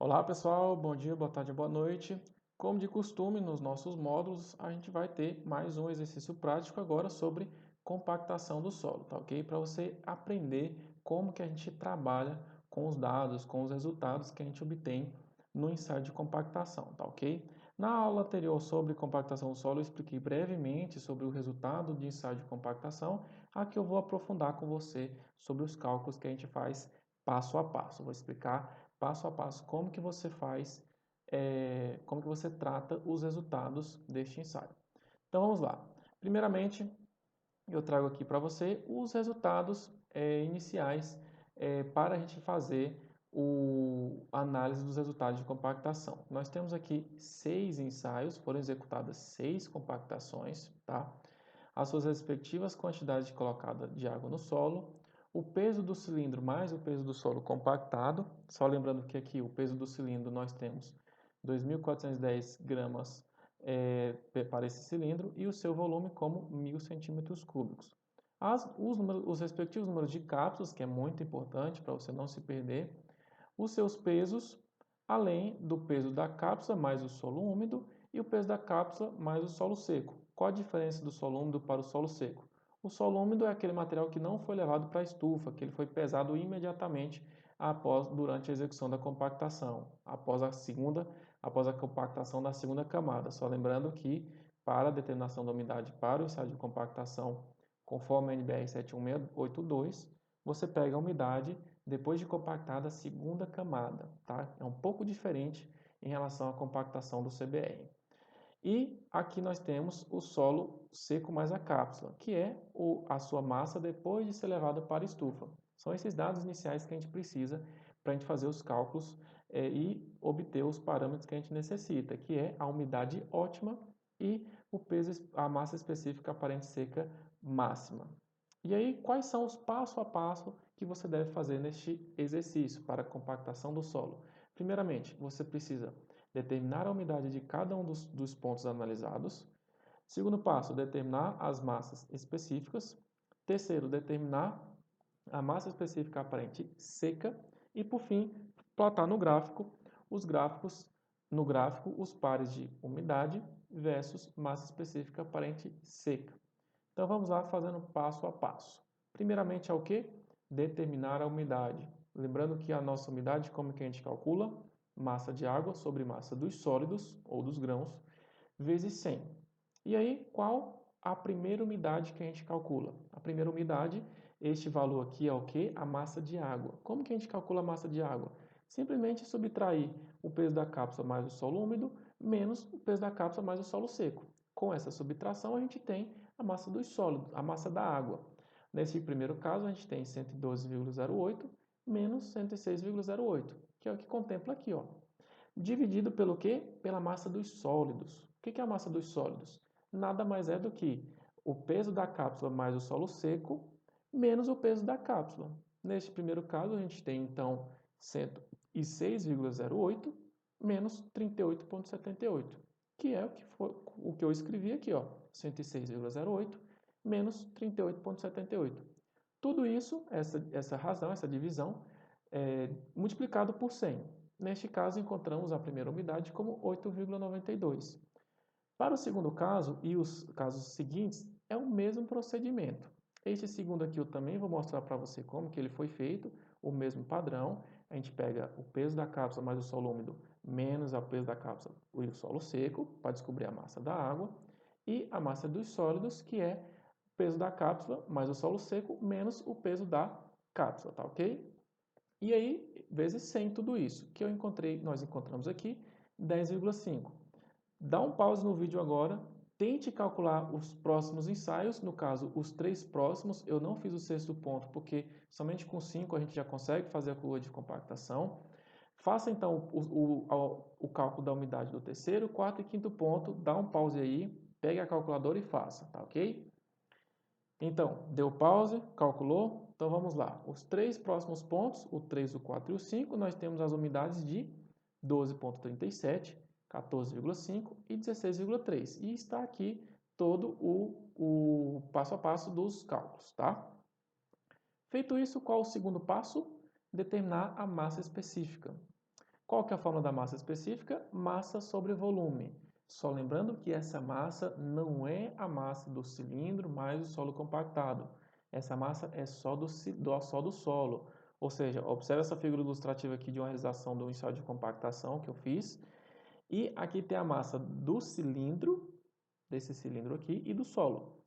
Olá pessoal, bom dia, boa tarde, boa noite. Como de costume, nos nossos módulos, a gente vai ter mais um exercício prático agora sobre compactação do solo, tá ok? Para você aprender como que a gente trabalha com os dados, com os resultados que a gente obtém no ensaio de compactação, tá ok? Na aula anterior sobre compactação do solo, eu expliquei brevemente sobre o resultado de ensaio de compactação. Aqui eu vou aprofundar com você sobre os cálculos que a gente faz passo a passo. Vou explicar passo a passo como que você faz, como que você trata os resultados deste ensaio. Então vamos lá. Primeiramente, eu trago aqui para você os resultados iniciais para a gente fazer a análise dos resultados de compactação. Nós temos aqui 6 ensaios, foram executadas 6 compactações, tá? As suas respectivas quantidades colocada de água no solo, o peso do cilindro mais o peso do solo compactado. Só lembrando que aqui o peso do cilindro nós temos 2.410 gramas para esse cilindro e o seu volume como 1.000 centímetros cúbicos. Os respectivos números de cápsulas, que é muito importante para você não se perder, os seus pesos, além do peso da cápsula mais o solo úmido e o peso da cápsula mais o solo seco. Qual a diferença do solo úmido para o solo seco? O solo úmido é aquele material que não foi levado para a estufa, que ele foi pesado imediatamente durante a execução da compactação, após a compactação da segunda camada. Só lembrando que para a determinação da umidade para o ensaio de compactação, conforme a NBR 71682, você pega a umidade depois de compactada a segunda camada, tá? É um pouco diferente em relação à compactação do CBR. E aqui nós temos o solo seco mais a cápsula, que é a sua massa depois de ser levada para a estufa. São esses dados iniciais que a gente precisa para a gente fazer os cálculos e obter os parâmetros que a gente necessita, que é a umidade ótima e o peso, a massa específica aparente seca máxima. E aí, quais são os passo a passo que você deve fazer neste exercício para a compactação do solo? Primeiramente, você precisa determinar a umidade de cada um dos pontos analisados. Segundo passo, determinar as massas específicas. Terceiro, determinar a massa específica aparente seca. E, por fim, plotar no gráfico os pares de umidade versus massa específica aparente seca. Então vamos lá fazendo passo a passo. Primeiramente é o que? Determinar a umidade. Lembrando que a nossa umidade, como que a gente calcula? Massa de água sobre massa dos sólidos ou dos grãos vezes 100. E aí, qual a primeira umidade que a gente calcula? A primeira umidade, este valor aqui é o que? A massa de água. Como que a gente calcula a massa de água? Simplesmente subtrair o peso da cápsula mais o solo úmido menos o peso da cápsula mais o solo seco. Com essa subtração, a gente tem a massa dos sólidos, a massa da água. Nesse primeiro caso, a gente tem 112,08 menos 106,08, que é o que contempla aqui, ó. Dividido pelo quê? Pela massa dos sólidos. O que é a massa dos sólidos? Nada mais é do que o peso da cápsula mais o solo seco menos o peso da cápsula. Neste primeiro caso, a gente tem então 106,08 menos 38,78, que é o que eu escrevi aqui, ó, 106,08 menos 38,78. Tudo isso, essa razão, essa divisão, multiplicado por 100. Neste caso, encontramos a primeira umidade como 8,92. Para o segundo caso e os casos seguintes, é o mesmo procedimento. Este segundo aqui eu também vou mostrar para você como que ele foi feito, o mesmo padrão. A gente pega o peso da cápsula mais o solo úmido menos o peso da cápsula e o solo seco, para descobrir a massa da água. E a massa dos sólidos, que é o peso da cápsula mais o solo seco menos o peso da cápsula, tá ok? E aí, vezes 100 tudo isso, que nós encontramos aqui 10,5. Dá um pause no vídeo agora, tente calcular os próximos ensaios, no caso, os 3 próximos. Eu não fiz o sexto ponto, porque somente com 5 a gente já consegue fazer a curva de compactação. Faça então o cálculo da umidade do terceiro, quarto e quinto ponto, dá um pause aí, pegue a calculadora e faça, tá ok? Então, deu pause, calculou? Então vamos lá. Os 3 próximos pontos, o 3, o 4 e o 5, nós temos as umidades de 12,37, 14,5 e 16,3. E está aqui todo o passo a passo dos cálculos, tá? Feito isso, qual o segundo passo? Determinar a massa específica. Qual que é a fórmula da massa específica? Massa sobre volume. Só lembrando que essa massa não é a massa do cilindro mais o solo compactado. Essa massa é só do solo. Ou seja, observe essa figura ilustrativa aqui de uma realização do ensaio de compactação que eu fiz. E aqui tem a massa do cilindro, desse cilindro aqui, e do solo.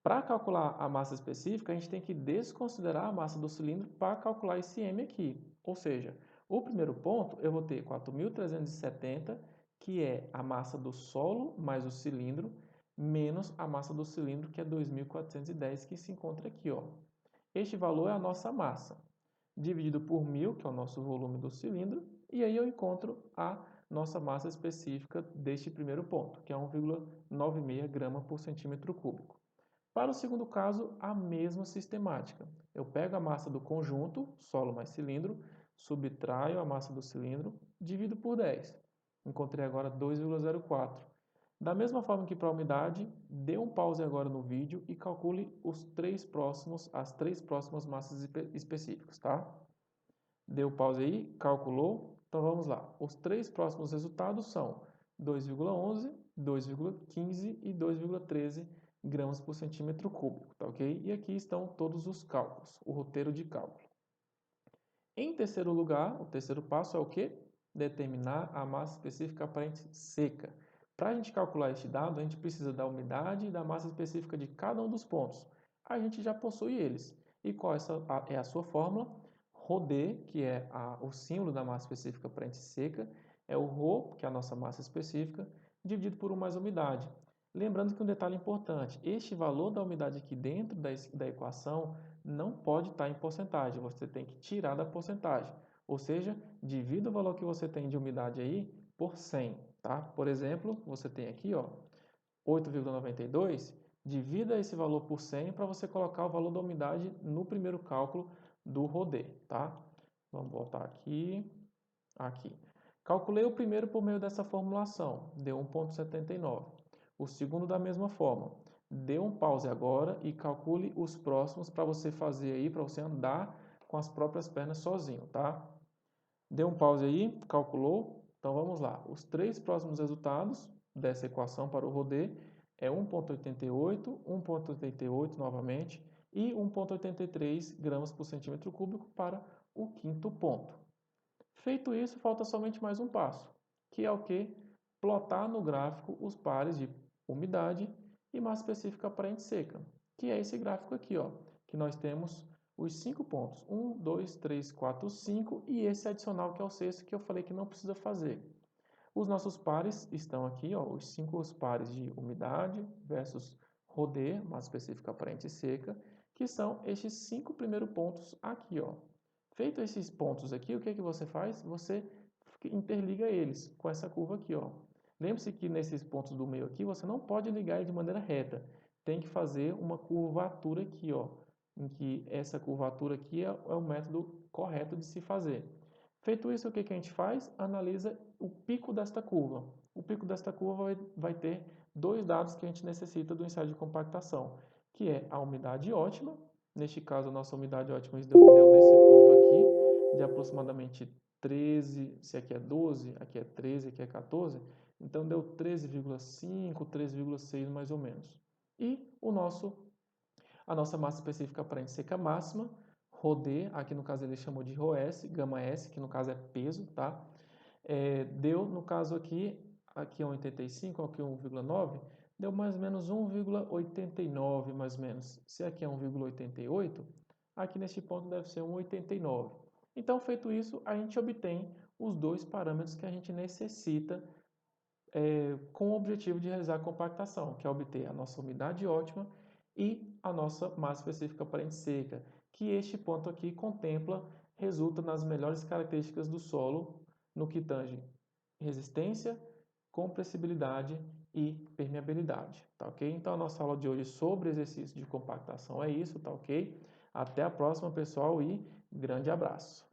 Para calcular a massa específica, a gente tem que desconsiderar a massa do cilindro para calcular esse M aqui. Ou seja, o primeiro ponto eu vou ter 4.370, que é a massa do solo mais o cilindro, menos a massa do cilindro, que é 2.410, que se encontra aqui, ó. Este valor é a nossa massa, dividido por 1.000, que é o nosso volume do cilindro, e aí eu encontro a nossa massa específica deste primeiro ponto, que é 1,96 grama por centímetro cúbico. Para o segundo caso, a mesma sistemática. Eu pego a massa do conjunto, solo mais cilindro, subtraio a massa do cilindro, divido por 10. Encontrei agora 2,04. Da mesma forma que para a umidade, dê um pause agora no vídeo e calcule as três próximas massas específicas, tá? Deu pause aí, calculou? Então vamos lá. Os três próximos resultados são 2,11, 2,15 e 2,13 gramas por centímetro cúbico, tá ok? E aqui estão todos os cálculos, o roteiro de cálculo. Em terceiro lugar, o terceiro passo é o quê? Determinar a massa específica aparente seca. Para a gente calcular este dado, a gente precisa da umidade e da massa específica de cada um dos pontos. A gente já possui eles. E qual é a sua fórmula? ρD, que é o símbolo da massa específica aparente seca, é o ρ, que é a nossa massa específica, dividido por 1 mais umidade. Lembrando que um detalhe importante, este valor da umidade aqui dentro da equação não pode estar em porcentagem, você tem que tirar da porcentagem. Ou seja, divida o valor que você tem de umidade aí por 100, tá? Por exemplo, você tem aqui, ó, 8,92, divida esse valor por 100 para você colocar o valor da umidade no primeiro cálculo do RODE, tá? Vamos voltar aqui. Calculei o primeiro por meio dessa formulação, deu 1,79. O segundo da mesma forma. Dê um pause agora e calcule os próximos para você fazer aí, para você andar com as próprias pernas sozinho, tá? Deu um pause aí, calculou? Então vamos lá. Os três próximos resultados dessa equação para o RODE é 1,88, 1,88 novamente e 1,83 gramas por centímetro cúbico para o quinto ponto. Feito isso, falta somente mais um passo, que é o que? Plotar no gráfico os pares de umidade e massa específica aparente seca, que é esse gráfico aqui, ó, que nós temos os 5 pontos, 1, 2, 3, 4, 5 e esse adicional que é o sexto que eu falei que não precisa fazer. Os nossos pares estão aqui, ó, os 5 pares de umidade versus RODE, massa específica aparente seca, que são estes 5 primeiros pontos aqui, ó. Feito esses pontos aqui, o que que você faz? Você interliga eles com essa curva aqui, ó. Lembre-se que nesses pontos do meio aqui, você não pode ligar ele de maneira reta. Tem que fazer uma curvatura aqui, ó, em que essa curvatura aqui é o método correto de se fazer. Feito isso, o que que a gente faz? Analisa o pico desta curva. O pico desta curva vai ter dois dados que a gente necessita do ensaio de compactação, que é a umidade ótima. Neste caso, a nossa umidade ótima deu nesse ponto aqui, de aproximadamente 13, se aqui é 12, aqui é 13, aqui é 14, então deu 13,5, 13,6 mais ou menos. E a nossa massa específica aparente seca máxima, ρD, aqui no caso ele chamou de ρS, gama S, que no caso é peso, tá? Deu, no caso aqui é 1,85, aqui é 1,9, deu mais ou menos 1,89, mais ou menos. Se aqui é 1,88, aqui neste ponto deve ser 1,89. Então, feito isso, a gente obtém os dois parâmetros que a gente necessita com o objetivo de realizar a compactação, que é obter a nossa umidade ótima e a nossa massa específica aparente seca, que este ponto aqui resulta nas melhores características do solo no que tange resistência, compressibilidade e permeabilidade, tá ok? Então a nossa aula de hoje sobre exercício de compactação é isso, tá ok? Até a próxima, pessoal, e grande abraço!